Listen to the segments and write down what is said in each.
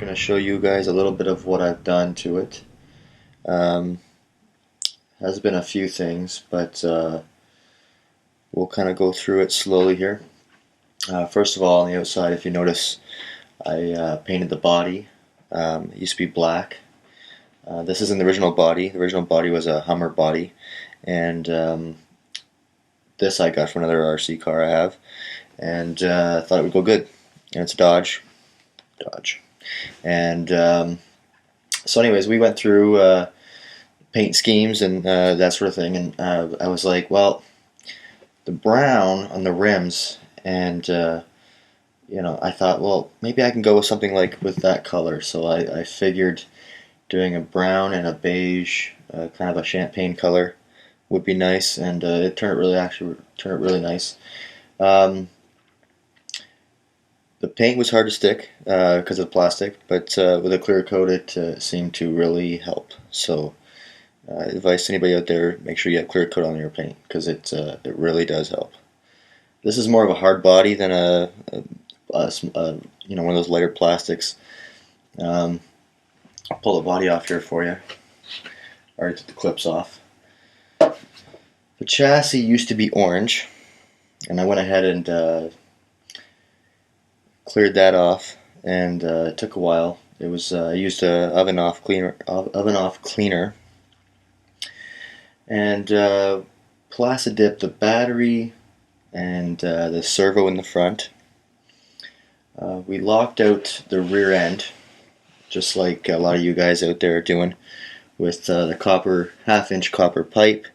going to show you guys a little bit of what I've done to it. Has been a few things, but we'll kind of go through it slowly here. First of all, on the outside, if you notice, I painted the body. It used to be black. This isn't the original body. The original body was a Hummer body, and this I got from another RC car I have, and thought it would go good. And it's a Dodge. And so anyways, we went through paint schemes and that sort of thing, and I was like, well, the brown on the rims, and I thought, well, maybe I can go with something like with that color. So I figured doing a brown and a beige, kind of a champagne color, would be nice, and it turned out really nice. The paint was hard to stick because of the plastic, but with a clear coat it seemed to really help. So advice to anybody out there, make sure you have clear coat on your paint, because it really does help. This is more of a hard body than one of those lighter plastics. I'll pull the body off here for you. I already took the clips off. The chassis used to be orange, and I went ahead and cleared that off, and it took a while. It was I used a oven off cleaner, and plastic dipped the battery and the servo in the front. We locked out the rear end, just like a lot of you guys out there are doing, with the copper half-inch copper pipe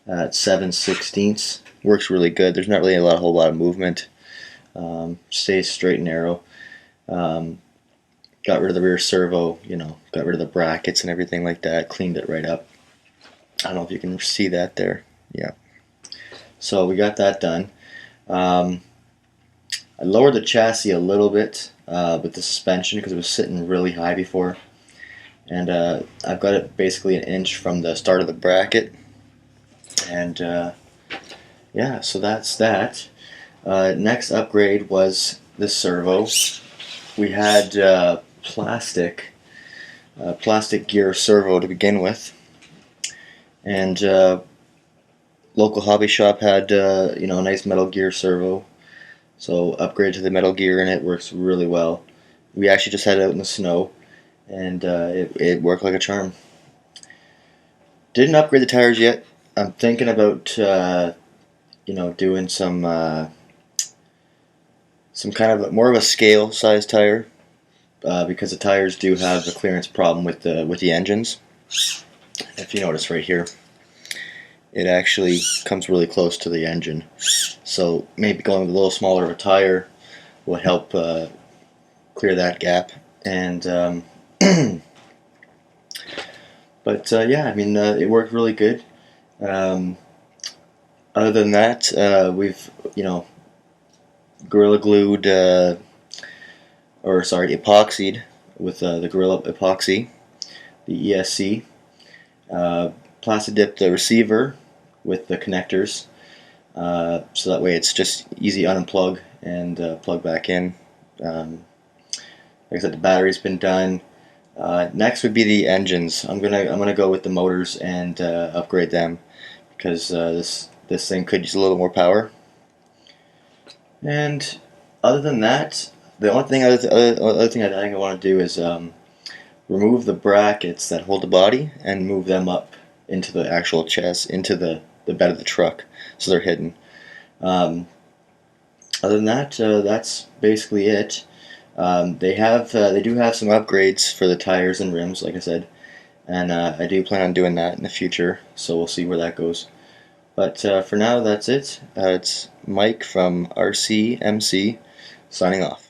at 7/16. Works really good. There's not really a whole lot of movement. Stays straight and narrow. Got rid of the rear servo, got rid of the brackets and everything like that, cleaned it right up. I don't know if you can see that there. Yeah. So we got that done. I lowered the chassis a little bit with the suspension because it was sitting really high before. And I've got it basically an inch from the start of the bracket. And yeah, so that's that. Next upgrade was the servo. We had plastic gear servo to begin with, and local hobby shop had a nice metal gear servo, so upgrade to the metal gear, and it works really well. We actually just had it out in the snow, and it worked like a charm. Didn't upgrade the tires yet. I'm thinking about doing some kind of more of a scale size tire, because the tires do have a clearance problem with the engines. If you notice right here, it actually comes really close to the engine, so maybe going with a little smaller of a tire will help clear that gap. And but yeah, I mean, it worked really good. Other than that, we've Gorilla Glued, epoxied with the Gorilla Epoxy, the ESC. Plastic dipped the receiver with the connectors, so that way it's just easy unplug and plug back in. Like I said, the battery's been done. Next would be the engines. I'm gonna go with the motors and upgrade them, because this thing could use a little more power. And other than that, the other thing I think I want to do is remove the brackets that hold the body and move them up into the actual chest, into the bed of the truck, so they're hidden. Other than that, that's basically it. They do have some upgrades for the tires and rims, like I said, and I do plan on doing that in the future, so we'll see where that goes. But for now, that's it. It's Mike from RCMC signing off.